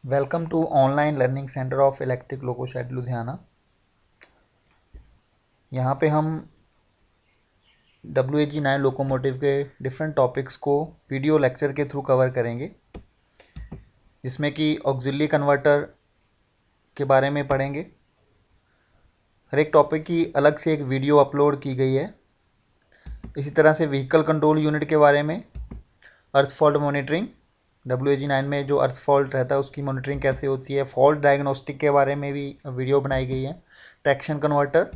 Welcome to online learning centre of electric loco shed Ludhiana. यहाँ पे हम WAG9 लोकोमोटिव के डिफरेंट टॉपिक्स को वीडियो लेक्चर के थ्रू कवर करेंगे, जिसमें कि ऑक्सिलरी कन्वर्टर के बारे में पढ़ेंगे। हर एक टॉपिक की अलग से एक वीडियो अपलोड की गई है। इसी तरह से व्हीकल कंट्रोल यूनिट के बारे में, अर्थ फॉल्ट मॉनिटरिंग, WAG9 में जो अर्थ फॉल्ट रहता है उसकी मॉनिटरिंग कैसे होती है, फॉल्ट डायग्नोस्टिक के बारे में भी वीडियो बनाई गई है, ट्रैक्शन कन्वर्टर,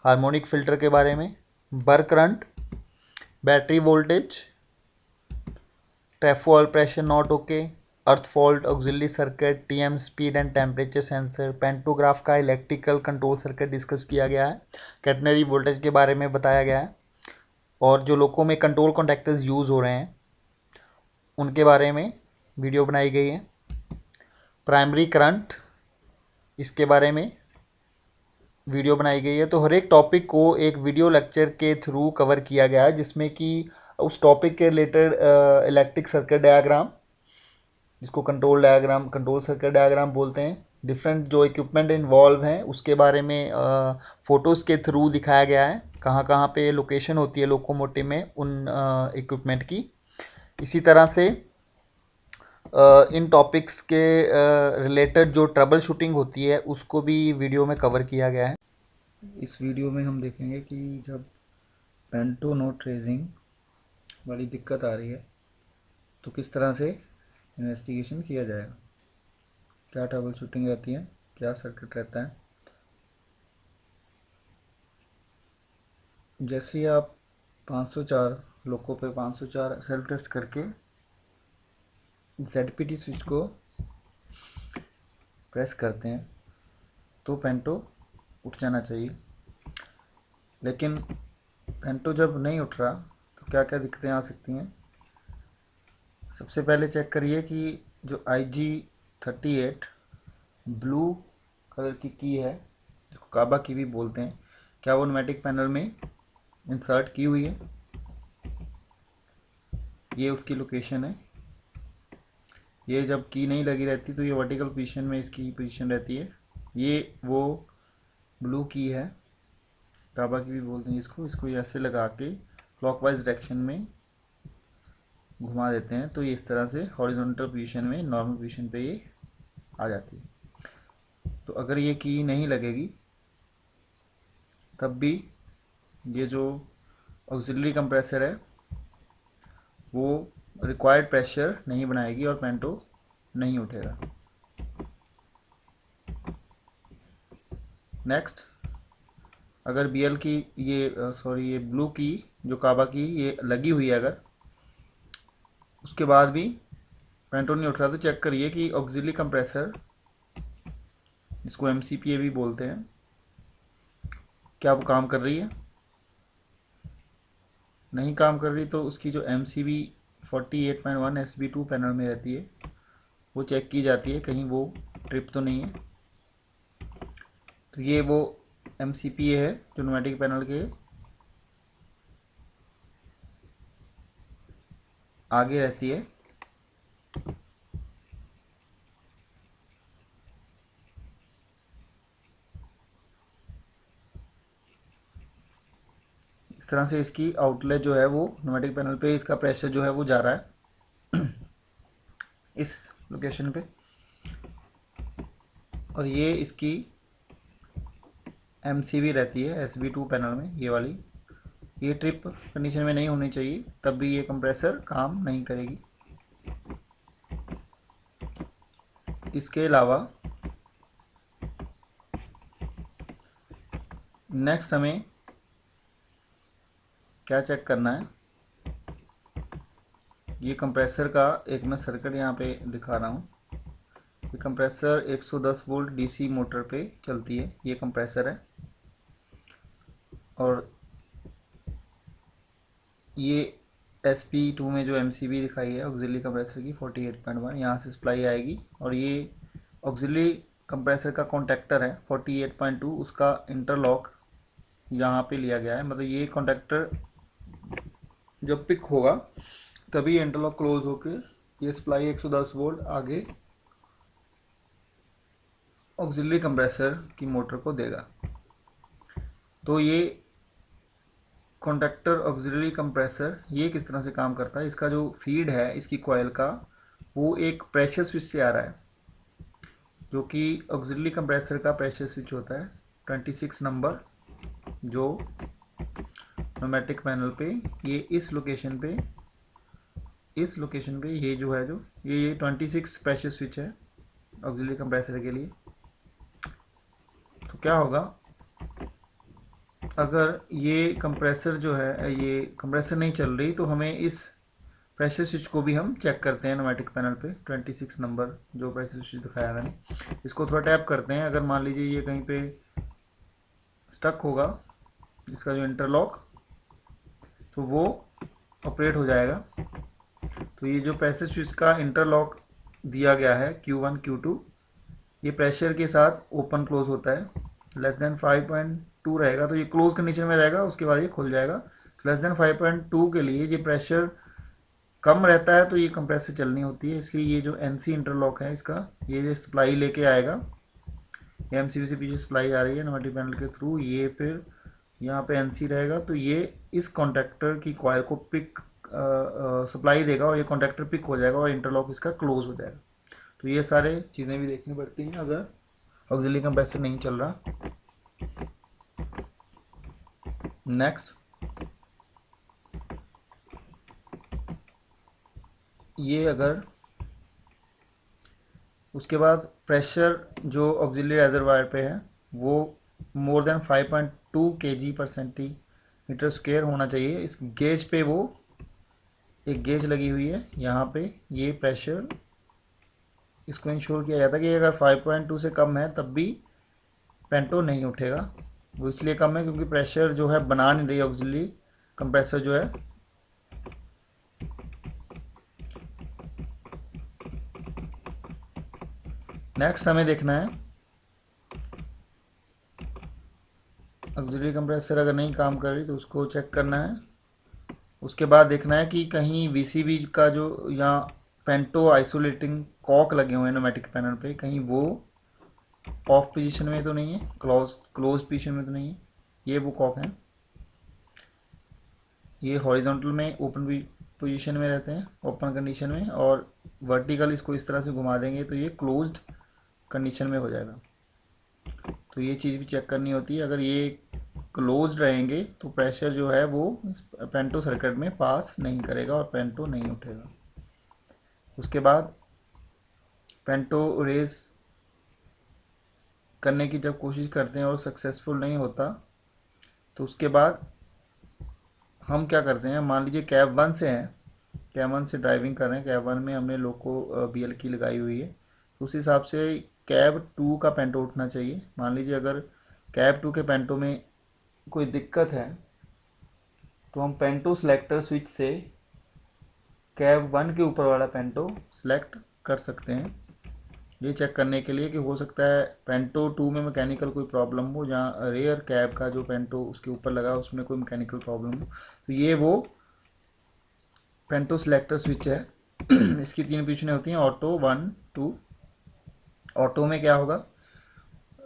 हार्मोनिक फ़िल्टर के बारे में, brake current, battery voltage, trafo oil pressure not okay, earth fault, auxiliary circuit, TM speed and temperature sensor, pantograph का इलेक्ट्रिकल कंट्रोल सर्किट डिस्कस किया गया है, कैटनरी वोल्टेज के बारे में बताया गया है, और जो लोको में कंट्रोल कॉन्टैक्टर्स यूज़ हो रहे हैं उनके बारे में वीडियो बनाई गई है। प्राइमरी करंट, इसके बारे में वीडियो बनाई गई है। तो हर एक टॉपिक को एक वीडियो लेक्चर के थ्रू कवर किया गया है, जिसमें कि उस टॉपिक के रिलेटेड इलेक्ट्रिक सर्किट डायग्राम, जिसको control diagram, control circuit diagram बोलते हैं, डिफरेंट जो इक्विपमेंट इन्वॉल्व हैं उसके बारे में फ़ोटोज़ के थ्रू दिखाया गया है, कहाँ कहाँ पे लोकेशन होती है लोकोमोटिव में उन इक्विपमेंट की। इसी तरह से इन टॉपिक्स के रिलेटेड जो ट्रबल शूटिंग होती है उसको भी वीडियो में कवर किया गया है। इस वीडियो में हम देखेंगे कि जब पेंटो नोट ट्रेसिंग वाली दिक्कत आ रही है तो किस तरह से इन्वेस्टिगेशन किया जाएगा, क्या ट्रबल शूटिंग रहती है, क्या सर्किट रहता है। जैसे ही आप 504 लोको पे 504 सेल्फ टेस्ट करके ZPT स्विच को प्रेस करते हैं तो पेंटो उठ जाना चाहिए। लेकिन पेंटो जब नहीं उठ रहा तो क्या क्या दिक्कतें आ सकती हैं। सबसे पहले चेक करिए कि जो IG38 ब्लू कलर की है, जिसको काबा की भी बोलते हैं, क्या वो न्यूमेटिक पैनल में इंसर्ट की हुई है। ये उसकी लोकेशन है। ये जब की नहीं लगी रहती तो ये वर्टिकल पोजीशन में इसकी पोजीशन रहती है। ये वो ब्लू की है, काबा की भी बोलते हैं इसको ऐसे लगा के क्लॉकवाइज डायरेक्शन में घुमा देते हैं तो ये इस तरह से हॉरिजॉन्टल पोजीशन में, नॉर्मल पोजीशन पे ये आ जाती है। तो अगर ये की नहीं लगेगी तब भी ये जो ऑक्सिलरी कंप्रेसर है वो रिक्वायर्ड प्रेशर नहीं बनाएगी और पेंटो नहीं उठेगा। नेक्स्ट, अगर BL की ये ब्लू की जो काबा की ये लगी हुई है, अगर उसके बाद भी पेंटो नहीं उठ रहा तो चेक करिए कि ऑक्सिलरी कंप्रेसर, जिसको MCPA भी बोलते हैं, क्या वो काम कर रही है। नहीं काम कर रही तो उसकी जो MCB 48.1 SB2 पैनल में रहती है वो चेक की जाती है, कहीं वो ट्रिप तो नहीं है। तो ये वो MCPA है जो न्यूमेटिक पैनल के आगे रहती है। इस तरह से इसकी आउटलेट जो है वो न्यूमेटिक पैनल पे, इसका प्रेशर जो है वो जा रहा है इस लोकेशन पे, और ये इसकी MCB रहती है SB2 पैनल में, ये वाली। ये ट्रिप कंडीशन में नहीं होनी चाहिए, तब भी ये कंप्रेसर काम नहीं करेगी। इसके अलावा नेक्स्ट हमें क्या चेक करना है, ये कंप्रेसर का एक मैं सर्किट यहाँ पे दिखा रहा हूँ। ये कंप्रेसर 110 वोल्ट DC मोटर पे चलती है, ये कंप्रेसर है। और ये SP2 में जो MCB दिखाई है ऑक्सिलरी कंप्रेसर की 48.1, यहाँ से सप्लाई आएगी, और ये ऑक्सिलरी कंप्रेसर का कॉन्टैक्टर है 48.2, उसका इंटरलॉक यहाँ पे लिया गया है। मतलब ये कॉन्टैक्टर जब पिक होगा तभी इंटरलॉक क्लोज होकर ये सप्लाई 110 वोल्ट आगे ऑक्सिलरी कंप्रेसर की मोटर को देगा। तो ये कॉन्डक्टर ऑक्सिलरी कंप्रेसर ये किस तरह से काम करता है, इसका जो फीड है इसकी कॉइल का वो एक प्रेशर स्विच से आ रहा है, जो कि ऑक्सिलरी कंप्रेसर का प्रेशर स्विच होता है 26 नंबर, जो न्यूमेटिक पैनल पे ये इस लोकेशन पे ये जो है जो ये 26 प्रेशर स्विच है ऑक्सिलरी कंप्रेसर के लिए। तो क्या होगा, अगर ये कंप्रेसर जो है ये कंप्रेसर नहीं चल रही तो हमें इस प्रेशर स्विच को भी हम चेक करते हैं न्यूमेटिक पैनल पे 26 नंबर जो प्रेशर स्विच दिखाया मैंने, इसको थोड़ा टैप करते हैं। अगर मान लीजिए ये कहीं पे स्टक होगा इसका जो इंटरलॉक, तो वो ऑपरेट हो जाएगा। तो ये जो प्रेशर स्विच का इंटरलॉक दिया गया है Q1 Q2 ये प्रेशर के साथ ओपन क्लोज होता है। लेस देन 5.2 रहेगा तो ये क्लोज कंडीशन में रहेगा, उसके बाद ये खुल जाएगा। लेस देन 5.2 के लिए ये प्रेशर कम रहता है तो ये कंप्रेसर चलनी होती है, इसलिए ये जो NC इंटरलॉक है इसका ये सप्लाई लेके आएगा। ये MCB से पीछे सप्लाई आ रही है न्यूमेटिक पैनल के थ्रू, ये फिर यहाँ पे NC रहेगा तो ये इस कॉन्टैक्टर की कॉइल को पिक सप्लाई देगा और ये कॉन्टैक्टर पिक हो जाएगा और इंटरलॉक इसका क्लोज हो जाएगा। तो ये सारे चीज़ें भी देखनी पड़ती हैं अगर ऑक्सिलरी कंप्रेसर नहीं चल रहा। नेक्स्ट, ये अगर उसके बाद प्रेशर जो ऑक्सिलरी रेजरवायर पे है वो मोर देन 5.2 kg/cm² होना चाहिए। इस गेज पे वो एक गेज लगी हुई है यहाँ पे, ये प्रेशर इसको इंश्योर किया जाता है कि अगर 5.2 से कम है तब भी पेंटो नहीं उठेगा। वो इसलिए कम है क्योंकि प्रेशर जो है बना नहीं रही ऑक्सिलरी कंप्रेसर जो है। नेक्स्ट हमें देखना है ऑक्सिलरी कंप्रेसर अगर नहीं काम कर रही तो उसको चेक करना है। उसके बाद देखना है कि कहीं VCB का जो यहाँ पेंटो आइसोलेटिंग कॉक लगे हुए हैं न्यूमेटिक पैनल पे, कहीं वो ऑफ पोजीशन में तो नहीं है, क्लोज पोजीशन में तो नहीं है। ये वो कॉक हैं, ये हॉरिजॉन्टल में ओपन पोजीशन में रहते हैं, ओपन कंडीशन में, और वर्टिकल इसको इस तरह से घुमा देंगे तो ये क्लोज्ड कंडीशन में हो जाएगा। तो ये चीज़ भी चेक करनी होती है। अगर ये क्लोज्ड रहेंगे तो प्रेशर जो है वो पेंटो सर्किट में पास नहीं करेगा और पेंटो नहीं उठेगा। उसके बाद पेंटो रेस करने की जब कोशिश करते हैं और सक्सेसफुल नहीं होता तो उसके बाद हम क्या करते हैं, मान लीजिए कैब 1 से हैं, कैब 1 से ड्राइविंग कर रहे हैं, कैब 1 में हमने लोको BL की लगाई हुई है, तो उस हिसाब से कैब 2 का पेंटो उठना चाहिए। मान लीजिए अगर कैब 2 के पेंटो में कोई दिक्कत है तो हम पेंटो सिलेक्टर स्विच से कैब 1 के ऊपर वाला पेंटो सिलेक्ट कर सकते हैं, ये चेक करने के लिए कि हो सकता है पेंटो 2 में मैकेनिकल कोई प्रॉब्लम हो, जहाँ रेयर कैब का जो पेंटो उसके ऊपर लगा उसमें कोई मैकेनिकल प्रॉब्लम हो। तो ये वो पेंटो सिलेक्टर स्विच है। इसकी 3 पोजीशनें होती हैं, ऑटो 1 2। ऑटो में क्या होगा,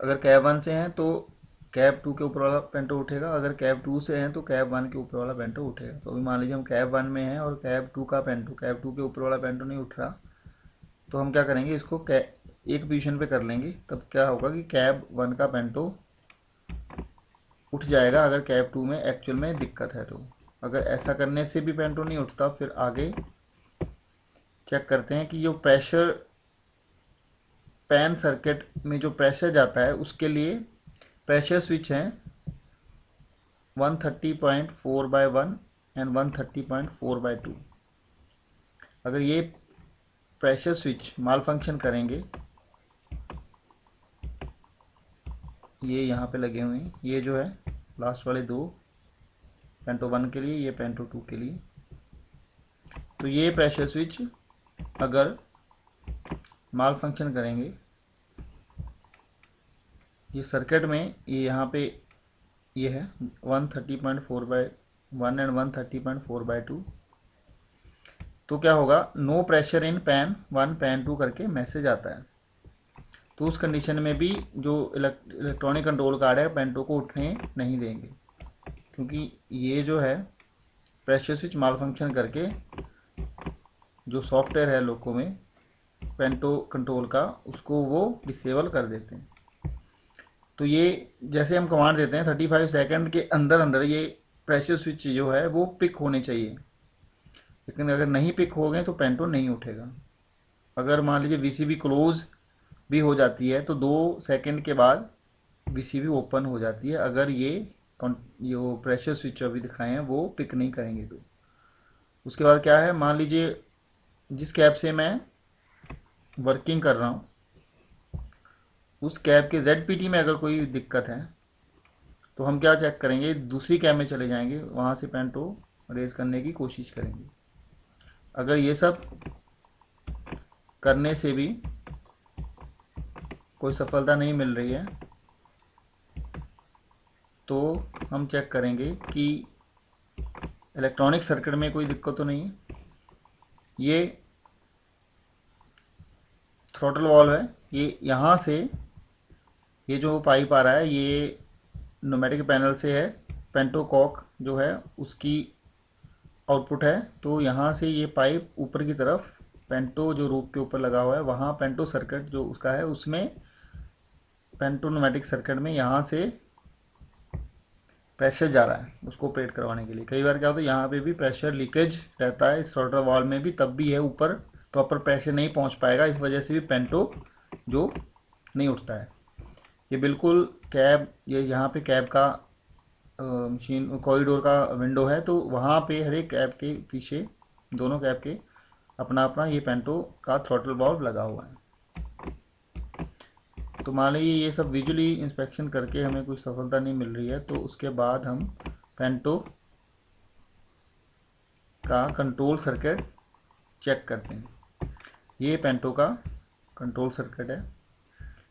अगर कैब 1 से हैं तो कैब 2 के ऊपर वाला पेंटो उठेगा, अगर कैब 2 से हैं तो कैब 1 के ऊपर वाला पेंटो उठेगा। तो अभी मान लीजिए हम कैब 1 में हैं और कैब 2 का पेंटो, कैब 2 के ऊपर वाला पेंटो नहीं उठ रहा, तो हम क्या करेंगे, इसको एक पोजीशन पे कर लेंगे। तब क्या होगा कि कैब 1 का पेंटो उठ जाएगा अगर कैब 2 में एक्चुअल में दिक्कत है तो। अगर ऐसा करने से भी पेंटो नहीं उठता, फिर आगे चेक करते हैं कि जो प्रेशर पैन सर्किट में जो प्रेशर जाता है उसके लिए प्रेशर स्विच हैं 130.4/1 एंड 130.4/2। अगर ये प्रेशर स्विच माल फंक्शन करेंगे, ये यहाँ पे लगे हुए हैं, ये जो है लास्ट वाले दो पेंटो 1 के लिए, ये पेंटो 2 के लिए, तो ये प्रेशर स्विच अगर माल फंक्शन करेंगे, ये सर्किट में ये यहाँ पे ये है 130.4/1 एंड 130.4/2, तो क्या होगा, no pressure in pan 1 pan 2 करके मैसेज आता है। तो उस कंडीशन में भी जो इलेक्ट्रॉनिक कंट्रोल कार्ड है पेंटो को उठने नहीं देंगे, क्योंकि ये जो है प्रेशर स्विच माल फंक्शन करके जो सॉफ्टवेयर है लोको में पेंटो कंट्रोल का, उसको वो डिसेबल कर देते हैं। तो ये जैसे हम कमांड देते हैं 35 सेकंड के अंदर अंदर ये प्रेशर स्विच जो है वो पिक होने चाहिए, लेकिन अगर नहीं पिक हो गए तो पेंटो नहीं उठेगा। अगर मान लीजिए वीसीबी क्लोज भी हो जाती है तो 2 सेकंड के बाद वीसीबी ओपन हो जाती है, अगर ये जो प्रेशर स्विच अभी दिखाए हैं वो पिक नहीं करेंगे तो। उसके बाद क्या है, मान लीजिए जिस कैब से मैं वर्किंग कर रहा हूँ उस कैब के ZPT में अगर कोई दिक्कत है तो हम क्या चेक करेंगे, दूसरी कैब में चले जाएंगे, वहाँ से पेंटो रेज करने की कोशिश करेंगे। अगर ये सब करने से भी कोई सफलता नहीं मिल रही है तो हम चेक करेंगे कि इलेक्ट्रॉनिक सर्किट में कोई दिक्कत तो नहीं है। ये थ्रॉटल वॉल्व है, ये यहाँ से ये जो पाइप आ रहा है ये न्यूमेटिक पैनल से है, पेंटो कॉक जो है उसकी आउटपुट है। तो यहाँ से ये पाइप ऊपर की तरफ पेंटो जो रूफ के ऊपर लगा हुआ है वहाँ पेंटो सर्किट जो उसका है उसमें पेंटो न्यूमेटिक सर्किट में यहाँ से प्रेशर जा रहा है उसको ऑपरेट करवाने के लिए। कई बार क्या होता है यहाँ पे भी प्रेशर लीकेज रहता है, इस थ्रॉटल वाल्व में भी तब भी है ऊपर प्रॉपर प्रेशर नहीं पहुँच पाएगा, इस वजह से भी पेंटो जो नहीं उठता है। ये बिल्कुल कैब, ये यहाँ पे कैब का मशीन कॉरिडोर का विंडो है, तो वहाँ पे हर एक कैब के पीछे दोनों कैब के अपना अपना ये पेंटो का थ्रॉटल वाल्व लगा हुआ है। तो मान लीजिए ये सब विजुअली इंस्पेक्शन करके हमें कुछ सफलता नहीं मिल रही है तो उसके बाद हम पेंटो का कंट्रोल सर्किट चेक करते हैं। ये पेंटो का कंट्रोल सर्किट है,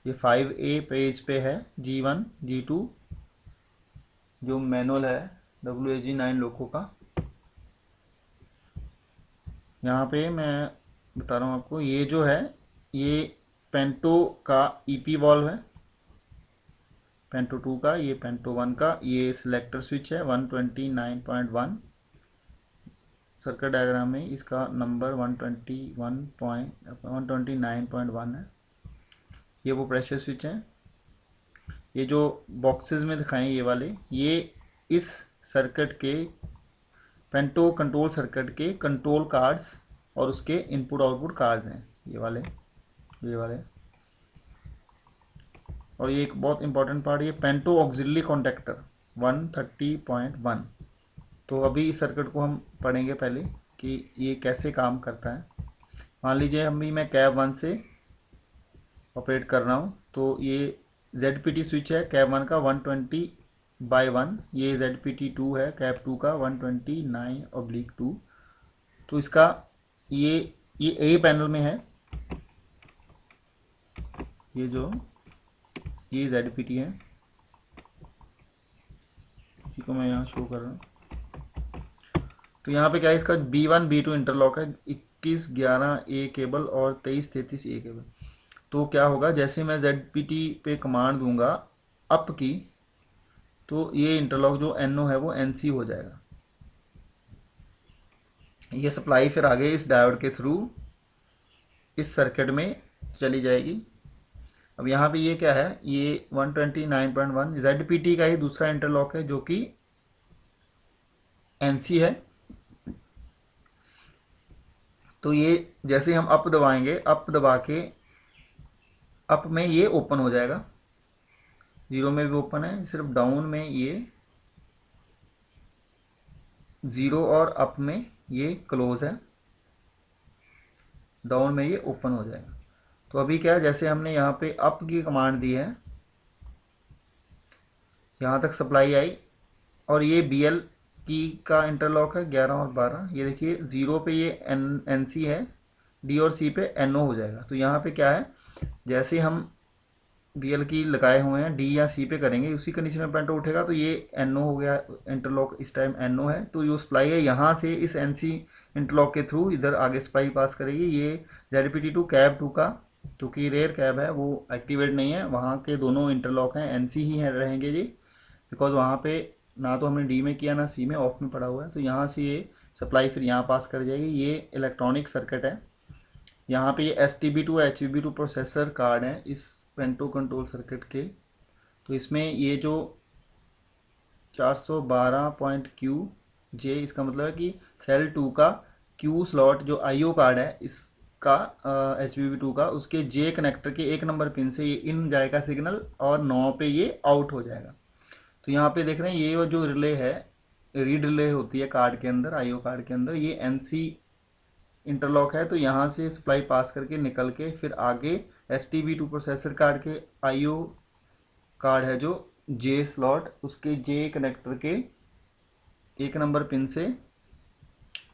ये 5A पेज पे है, G1 G2 जो मैनुअल है WAG9 लोको का। यहाँ पे मैं बता रहा हूँ आपको, ये जो है ये पेंटो का EP वॉल्व है, पेंटो 2 का, ये पेंटो 1 का, ये सिलेक्टर स्विच है 129.1। सर्किट डायग्राम में इसका नंबर 129.1 है। ये वो प्रेशर स्विच है, ये जो बॉक्सेस में दिखाएं ये वाले, ये इस सर्किट के पेंटो कंट्रोल सर्किट के कंट्रोल कार्ड्स और उसके इनपुट आउटपुट कार्ड्स हैं ये वाले, ये वाले। और ये एक बहुत इंपॉर्टेंट पार्ट, ये पेंटो ऑक्सिलरी कॉन्टेक्टर 130.1। तो अभी इस सर्किट को हम पढ़ेंगे पहले कि ये कैसे काम करता है। मान लीजिए हम भी मैं कैब 1 से ऑपरेट कर रहा हूँ, तो ये ZPT स्विच है कैब 1 का 120/1, ये ZPT 2 है कैब 2 का 129/2। तो इसका ये A पैनल में है, ये जो ये ZPT है, इसी को मैं यहाँ शो कर रहा हूँ। तो यहाँ पे क्या है, इसका B1 B2 इंटरलॉक है, 2111A केबल और 2333A केबल। तो क्या होगा, जैसे मैं ZPT पे कमांड दूंगा अप की, तो ये इंटरलॉक जो NO है वो NC हो जाएगा। ये सप्लाई फिर आगे इस डायोड के थ्रू इस सर्किट में चली जाएगी। अब यहाँ पे ये क्या है, ये 129.1 ZPT का ही दूसरा इंटरलॉक है जो कि NC है। तो ये जैसे हम अप दबाएंगे, अप दबा के अप में ये ओपन हो जाएगा, जीरो में भी ओपन है, सिर्फ डाउन में ये जीरो और अप में ये क्लोज है, डाउन में ये ओपन हो जाएगा। तो अभी क्या है, जैसे हमने यहाँ पे अप की कमांड दी है, यहाँ तक सप्लाई आई, और ये BL की का इंटरलॉक है 11 और 12। ये देखिए जीरो पे ये NC है, D और C पे NO हो जाएगा। तो यहाँ पे क्या है, जैसे हम BL की लगाए हुए हैं D या C पे करेंगे उसी कंडीशन में पेंटो उठेगा। तो ये NO हो गया इंटरलॉक, इस टाइम NO है, तो जो सप्लाई है यहाँ से इस NC इंटरलॉक के थ्रू इधर आगे सप्लाई पास करेगी। ये ZPT2 कैब 2 का क्योंकि रेयर कैब है वो एक्टिवेट नहीं है, वहाँ के दोनों इंटरलॉक हैं, एनसी ही है रहेंगे जी, बिकॉज वहाँ पे ना तो हमने डी में किया ना सी में, ऑफ में पड़ा हुआ है। तो यहाँ से ये सप्लाई फिर यहाँ पास कर जाएगी। ये इलेक्ट्रॉनिक सर्किट है। यहाँ पे ये STB2 HBB2 प्रोसेसर कार्ड है इस पेंटो कंट्रोल सर्किट के। तो इसमें ये जो 412.Q J, इसका मतलब है कि सेल 2 का Q स्लॉट जो IO कार्ड है इसका HBB2 का, उसके J कनेक्टर के 1 नंबर पिन से ये इन जाएगा सिग्नल और 9 पे ये आउट हो जाएगा। तो यहाँ पे देख रहे हैं ये जो रिले है, रीड रिले होती है कार्ड के अंदर, IO कार्ड के अंदर, ये NC इंटरलॉक है। तो यहाँ से सप्लाई पास करके निकल के फिर आगे STB2 प्रोसेसर कार्ड के IO कार्ड है जो J स्लॉट, उसके J कनेक्टर के 1 नंबर पिन से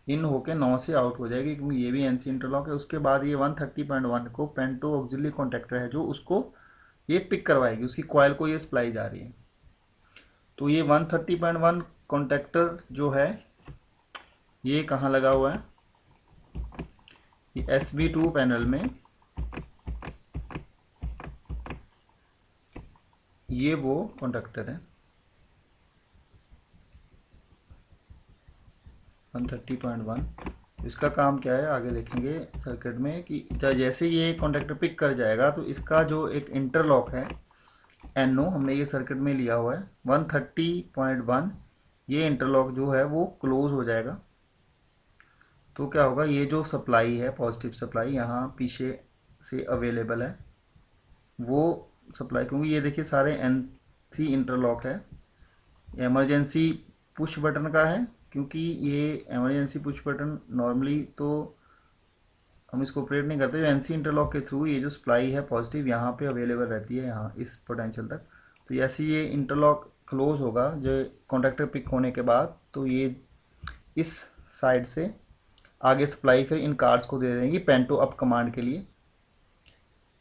इन होके 9 से आउट हो जाएगी, क्योंकि ये भी NC इंटरलॉक है। उसके बाद ये 130.1 को पेंटो ऑक्सिलरी कॉन्टेक्टर है जो उसको ये पिक करवाएगी, उसकी कॉइल को ये सप्लाई जा रही है। तो ये 130.1 कॉन्टेक्टर जो है ये कहाँ लगा हुआ है, ये SB2 पैनल में, ये वो कॉन्टेक्टर है 130.1। इसका काम क्या है आगे देखेंगे सर्किट में कि जैसे ये कॉन्टेक्टर पिक कर जाएगा तो इसका जो एक इंटरलॉक है NO, हमने ये सर्किट में लिया हुआ है 130.1, ये इंटरलॉक जो है वो क्लोज हो जाएगा। तो क्या होगा, ये जो सप्लाई है पॉजिटिव सप्लाई यहाँ पीछे से अवेलेबल है वो सप्लाई, क्योंकि ये देखिए सारे NC इंटरलॉक है। इमरजेंसी पुश बटन का है, क्योंकि ये इमरजेंसी पुश बटन नॉर्मली तो हम इसको ऑपरेट नहीं करते, जो NC इंटरलॉक के थ्रू ये जो सप्लाई है पॉजिटिव यहाँ पे अवेलेबल रहती है, यहाँ इस पोटेंशियल तक। तो जैसे ये इंटरलॉक क्लोज होगा जो कॉन्टेक्टर पिक होने के बाद, तो ये इस साइड से आगे सप्लाई फिर इन कार्ड्स को दे देंगी पेंटो अप कमांड के लिए।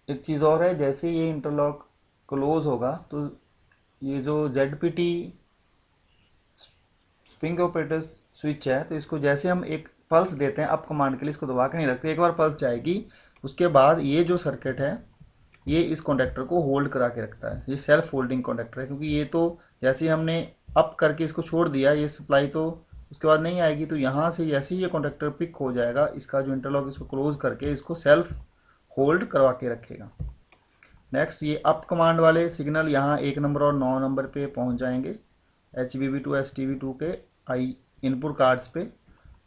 एक चीज़ और है, जैसे ये इंटरलॉक क्लोज होगा तो ये जो ZPT स्प्रिंग ऑपरेटर स्विच है, तो इसको जैसे हम एक पल्स देते हैं अप कमांड के लिए, इसको दबा के नहीं रखते, एक बार पल्स जाएगी उसके बाद ये जो सर्किट है ये इस कॉन्टेक्टर को होल्ड करा के रखता है। ये सेल्फ होल्डिंग कॉन्टेक्टर है, क्योंकि ये तो जैसे हमने अप करके इसको छोड़ दिया, ये सप्लाई तो उसके बाद नहीं आएगी। तो यहाँ से जैसे ही ये कॉन्टेक्टर पिक हो जाएगा, इसका जो इंटरलॉक इसको क्लोज करके इसको सेल्फ होल्ड करवा के रखेगा। नेक्स्ट ये अप कमांड वाले सिग्नल यहाँ 1 नंबर और 9 नंबर पे पहुँच जाएंगे HBB2 STB2 के इनपुट कार्ड्स पे।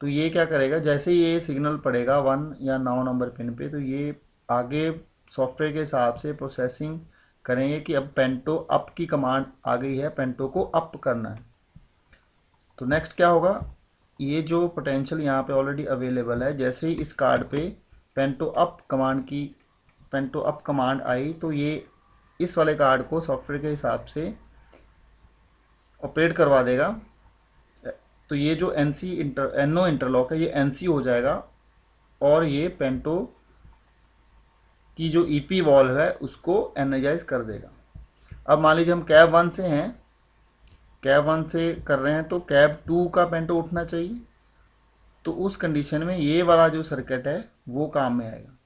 तो ये क्या करेगा, जैसे ये सिग्नल पड़ेगा 1 या 9 नंबर पिन पे, तो ये आगे सॉफ्टवेयर के हिसाब से प्रोसेसिंग करेंगे कि अब पेंटो अप की कमांड आ गई है, पेंटो को अप करना है। तो नेक्स्ट क्या होगा, ये जो पोटेंशियल यहाँ पे ऑलरेडी अवेलेबल है, जैसे ही इस कार्ड पे पेंटो अप कमांड आई, तो ये इस वाले कार्ड को सॉफ्टवेयर के हिसाब से ऑपरेट करवा देगा। तो ये जो NO इंटरलॉक है ये NC हो जाएगा और ये पेंटो की जो EP वॉल्व है उसको एनर्जाइज कर देगा। अब मान लीजिए हम कैब 1 से हैं, कैब 1 से कर रहे हैं, तो कैब 2 का पेंटो उठना चाहिए। तो उस कंडीशन में ये वाला जो सर्किट है वो काम में आएगा,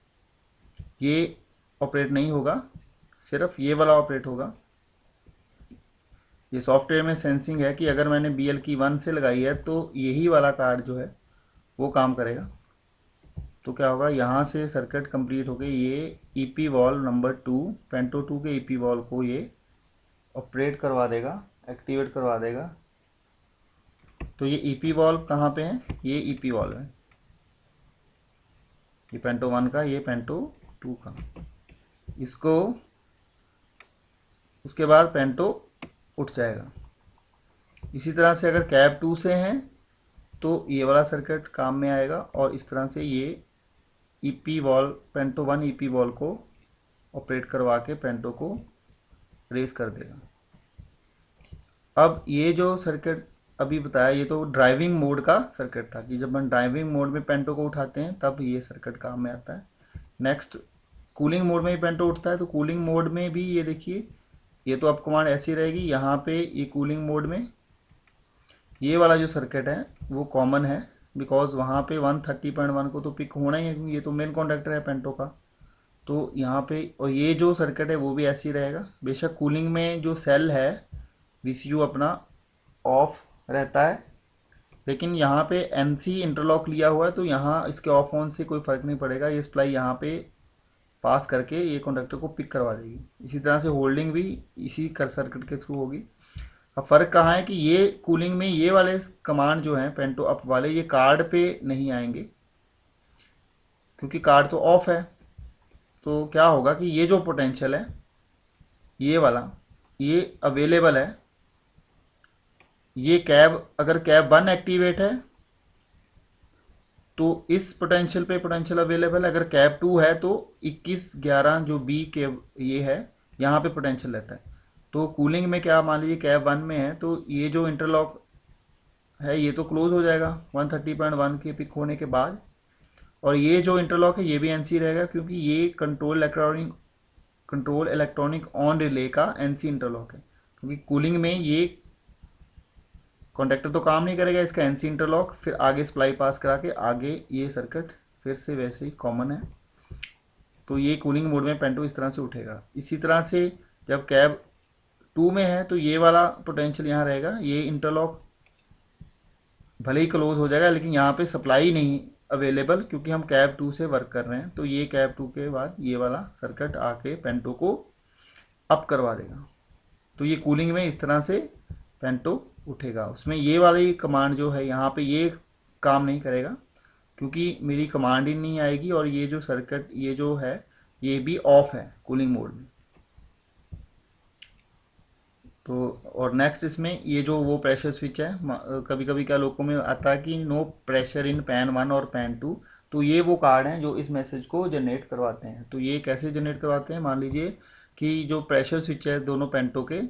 ये ऑपरेट नहीं होगा, सिर्फ ये वाला ऑपरेट होगा। ये सॉफ्टवेयर में सेंसिंग है कि अगर मैंने BL की 1 से लगाई है तो यही वाला कार्ड जो है वो काम करेगा। तो क्या होगा, यहाँ से सर्किट कंप्लीट हो गई, ये EP वॉल्व नंबर 2 पेंटो 2 के EP वॉल्व को ये ऑपरेट करवा देगा, एक्टिवेट करवा देगा। तो ये EP वॉल्व कहाँ पे है, ये EP वॉल्व है, ये पेंटो 1 का, ये पेंटो 2 का। इसको उसके बाद पेंटो उठ जाएगा। इसी तरह से अगर कैब 2 से हैं तो ये वाला सर्किट काम में आएगा और इस तरह से ये EP वॉल्व पेंटो 1 EP वॉल्व को ऑपरेट करवा के पेंटो को रेस कर देगा। अब ये जो सर्किट अभी बताया ये तो ड्राइविंग मोड का सर्किट था कि जब हम ड्राइविंग मोड में पेंटो को उठाते हैं तब ये सर्किट काम में आता है। नेक्स्ट कूलिंग मोड में ही पेंटो उठता है, तो कूलिंग मोड में भी ये देखिए ये तो अप कमांड ऐसी रहेगी, यहाँ पे ये कूलिंग मोड में ये वाला जो सर्किट है वो कॉमन है, बिकॉज वहाँ पे 130.1 को तो पिक होना ही है, क्योंकि ये तो मेन कॉन्डक्टर है पेंटो का। तो यहाँ पे और ये जो सर्किट है वो भी ऐसे ही रहेगा। बेशक कूलिंग में जो सेल है VCU अपना ऑफ रहता है, लेकिन यहाँ पे NC इंटरलॉक लिया हुआ है तो यहाँ इसके ऑफ ऑन से कोई फ़र्क नहीं पड़ेगा। ये सप्लाई यहाँ पे पास करके ये कंडक्टर को पिक करवा देगी। इसी तरह से होल्डिंग भी इसी कर सर्किट के थ्रू होगी। अब फ़र्क कहाँ है कि ये कूलिंग में ये वाले कमांड जो हैं पेंटो अप वाले, ये कार्ड पे नहीं आएंगे क्योंकि कार्ड तो ऑफ है। तो क्या होगा कि ये जो पोटेंशियल है ये वाला, ये अवेलेबल है। ये कैब, अगर कैब 1 एक्टिवेट है तो इस पोटेंशियल पे पोटेंशियल अवेलेबल है। अगर कैब 2 है तो 2111 जो बी के ये है यहाँ पे पोटेंशियल रहता है। तो कूलिंग में क्या, मान लीजिए कैब 1 में है तो ये जो इंटरलॉक है ये तो क्लोज हो जाएगा 130.1 के पिक होने के बाद, और ये जो इंटरलॉक है ये भी NC रहेगा क्योंकि ये कंट्रोल इलेक्ट्रॉनिक ऑन रिले का NC इंटरलॉक है। क्योंकि कूलिंग में ये कॉन्टेक्टर तो काम नहीं करेगा, इसका NC इंटरलॉक फिर आगे सप्लाई पास करा के आगे ये सर्किट फिर से वैसे ही कॉमन है। तो ये कूलिंग मोड में पेंटो इस तरह से उठेगा। इसी तरह से जब कैब 2 में है तो ये वाला पोटेंशियल यहाँ रहेगा, ये इंटरलॉक भले ही क्लोज हो जाएगा लेकिन यहाँ पे सप्लाई नहीं अवेलेबल क्योंकि हम कैब 2 से वर्क कर रहे हैं। तो ये कैब 2 के बाद ये वाला सर्किट आके पेंटो को अप करवा देगा। तो ये कूलिंग में इस तरह से पेंटो उठेगा। उसमें ये वाली कमांड जो है यहाँ पे ये काम नहीं करेगा क्योंकि मेरी कमांड ही नहीं आएगी, और ये जो सर्किट ये जो है ये भी ऑफ है कूलिंग मोड में। तो और नेक्स्ट इसमें ये जो वो प्रेशर स्विच है, कभी कभी क्या लोगों में आता है कि नो प्रेशर इन पैन 1 और पैन 2, तो ये वो कार्ड हैं जो इस मैसेज को जनरेट करवाते हैं। तो ये कैसे जनरेट करवाते हैं, मान लीजिए कि जो प्रेशर स्विच है दोनों पेंटो के,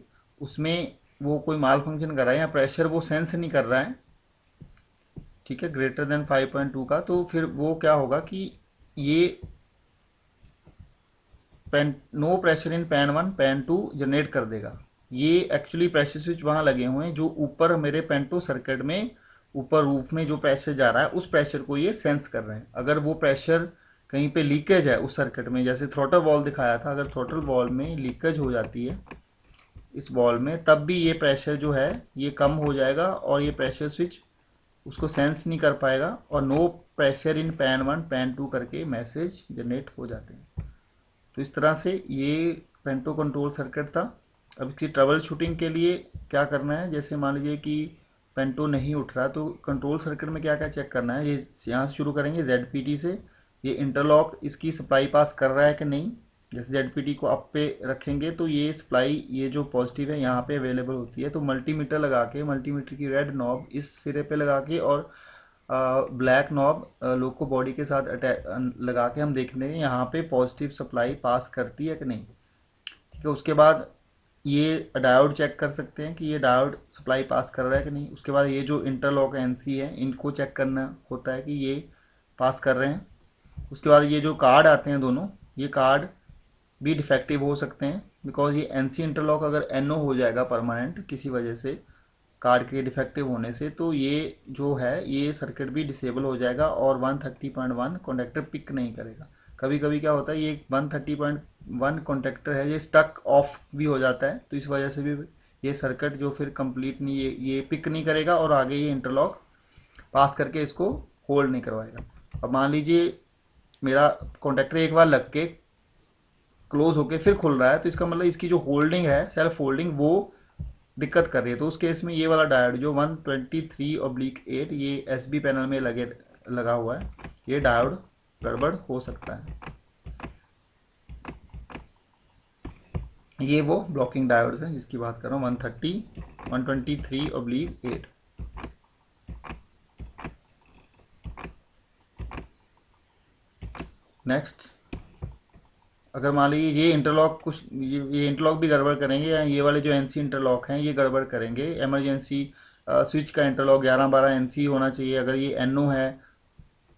उसमें वो कोई माल फंक्शन कर रहा है या प्रेशर वो सेंस नहीं कर रहा है, ठीक है, ग्रेटर देन 5.2 का, तो फिर वो क्या होगा कि ये pan no pressure in pan 1 pan 2 generate कर देगा। ये एक्चुअली प्रेशर स्विच वहाँ लगे हुए हैं जो ऊपर मेरे पेंटो सर्किट में ऊपर रूफ में जो प्रेशर जा रहा है उस प्रेशर को ये सेंस कर रहे हैं। अगर वो प्रेशर कहीं पे लीकेज है उस सर्किट में, जैसे थ्रोटल वॉल दिखाया था, अगर थ्रोटल वॉल में लीकेज हो जाती है इस वॉल में, तब भी ये प्रेशर जो है ये कम हो जाएगा और ये प्रेशर स्विच उसको सेंस नहीं कर पाएगा और no pressure in pan 1 pan 2 करके मैसेज जनरेट हो जाते हैं। तो इस तरह से ये पेंटो कंट्रोल सर्किट था। अब इसकी ट्रबल शूटिंग के लिए क्या करना है, जैसे मान लीजिए कि पेंटो नहीं उठ रहा तो कंट्रोल सर्किट में क्या क्या चेक करना है, ये यहाँ से शुरू करेंगे ZPT से। ये इंटरलॉक इसकी सप्लाई पास कर रहा है कि नहीं, जैसे ZPT को अप पे रखेंगे तो ये सप्लाई ये जो पॉजिटिव है यहाँ पे अवेलेबल होती है। तो मल्टीमीटर लगा के, मल्टीमीटर की रेड नॉब इस सिरे पे लगा के और ब्लैक नॉब लोको बॉडी के साथ लगा के हम देखते हैं यहाँ पे पॉजिटिव सप्लाई पास करती है कि नहीं, ठीक है। उसके बाद ये डायोड चेक कर सकते हैं कि ये डायोड सप्लाई पास कर रहा है कि नहीं। उसके बाद ये जो इंटरलॉक NC है इनको चेक करना होता है कि ये पास कर रहे हैं। उसके बाद ये जो कार्ड आते हैं दोनों, ये कार्ड भी डिफेक्टिव हो सकते हैं बिकॉज ये NC इंटरलॉक अगर NO हो जाएगा परमानेंट किसी वजह से कार्ड के डिफेक्टिव होने से, तो ये जो है ये सर्किट भी डिसेबल हो जाएगा और 130.1 कॉन्डक्टर पिक नहीं करेगा। कभी कभी क्या होता है ये 130.1 कॉन्टैक्टर है ये स्टक ऑफ भी हो जाता है, तो इस वजह से भी ये सर्किट जो फिर कंप्लीट नहीं ये पिक नहीं करेगा और आगे ये इंटरलॉक पास करके इसको होल्ड नहीं करवाएगा। अब मान लीजिए मेरा कॉन्टैक्टर एक बार लग के क्लोज होके फिर खुल रहा है, तो इसका मतलब इसकी जो होल्डिंग है सेल्फ होल्डिंग वो दिक्कत कर रही है। तो उस केस में ये वाला डायोड जो 123/8 ये SB पैनल में लगा हुआ है, ये डायोड गड़बड़ हो सकता है। ये वो ब्लॉकिंग डायोड्स हैं जिसकी बात कर रहा हूँ, 123/8। नेक्स्ट, अगर मान लीजिए ये इंटरलॉक कुछ ये इंटरलॉक भी गड़बड़ करेंगे या ये वाले जो NC इंटरलॉक हैं ये गड़बड़ करेंगे, इमरजेंसी स्विच का इंटरलॉक 11-12 NC होना चाहिए। अगर ये NO है,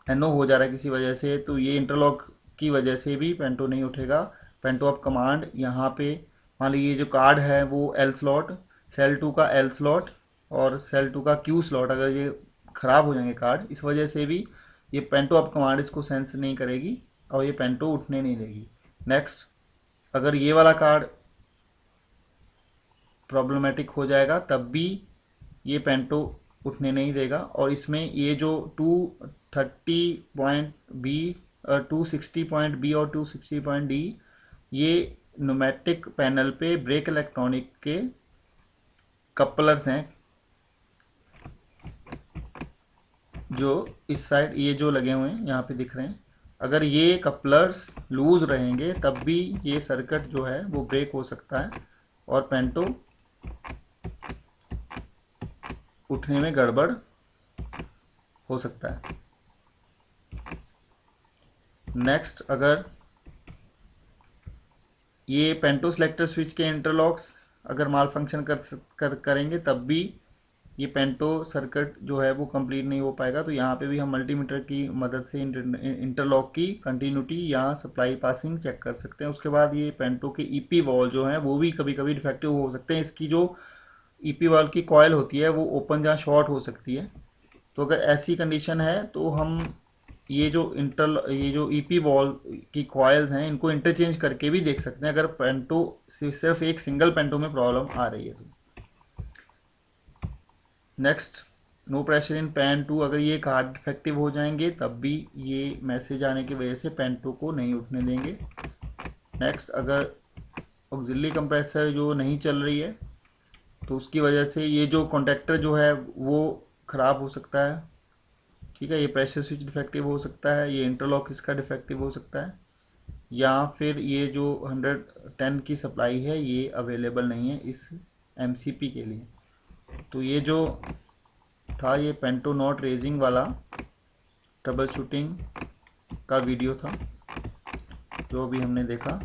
NO हो जा रहा है किसी वजह से, तो ये इंटरलॉक की वजह से भी पेंटो नहीं उठेगा। पेंटो अप कमांड यहाँ पे मान लीजिए जो कार्ड है वो L स्लॉट, सेल 2 का L स्लॉट और सेल 2 का Q स्लॉट, अगर ये ख़राब हो जाएंगे कार्ड इस वजह से भी ये पेंटो अप कमांड इसको सेंस नहीं करेगी और ये पेंटो उठने नहीं देगी। नेक्स्ट, अगर ये वाला कार्ड प्रॉब्लमेटिक हो जाएगा तब भी ये पेंटो उठने नहीं देगा। और इसमें ये जो 230 पॉइंट बी, 260 पॉइंट बी और 260 पॉइंट डी, ये न्यूमेटिक पैनल पे ब्रेक इलेक्ट्रॉनिक के कपलर्स हैं, जो इस साइड ये जो लगे हुए हैं यहाँ पे दिख रहे हैं। अगर ये कपलर्स लूज रहेंगे तब भी ये सर्किट जो है वो ब्रेक हो सकता है और पेंटो उठने में गड़बड़ हो सकता है। नेक्स्ट, अगर ये पेंटो सेलेक्टर स्विच के इंटरलॉक्स अगर माल फंक्शन करेंगे तब भी ये पेंटो सर्किट जो है वो कंप्लीट नहीं हो पाएगा। तो यहाँ पे भी हम मल्टीमीटर की मदद से इंटरलॉक की कंटिन्यूटी या सप्लाई पासिंग चेक कर सकते हैं। उसके बाद ये पेंटो के ईपी वॉल जो हैं वो भी कभी कभी डिफेक्टिव हो सकते हैं। इसकी जो ईपी वॉल की कॉयल होती है वो ओपन या शॉर्ट हो सकती है। तो अगर ऐसी कंडीशन है तो हम ये जो ईपी वॉल की कॉयल्स हैं इनको इंटरचेंज करके भी देख सकते हैं, अगर पेंटो सिर्फ एक सिंगल पेंटो में प्रॉब्लम आ रही है तो। Next, no pressure in pan two, अगर ये कार्ड डिफेक्टिव हो जाएंगे तब भी ये मैसेज आने की वजह से पैन टू को नहीं उठने देंगे। नेक्स्ट, अगर ऑक्सिलरी कंप्रेसर जो नहीं चल रही है तो उसकी वजह से ये जो कॉन्टेक्टर जो है वो ख़राब हो सकता है। ठीक है, ये प्रेशर स्विच डिफेक्टिव हो सकता है, ये इंटरलॉक इसका डिफेक्टिव हो सकता है, या फिर ये जो 110 की सप्लाई है ये अवेलेबल नहीं है इस एमसीपी के लिए। तो ये जो था ये पेंटो नॉट रेजिंग वाला ट्रबल शूटिंग का वीडियो था जो अभी हमने देखा।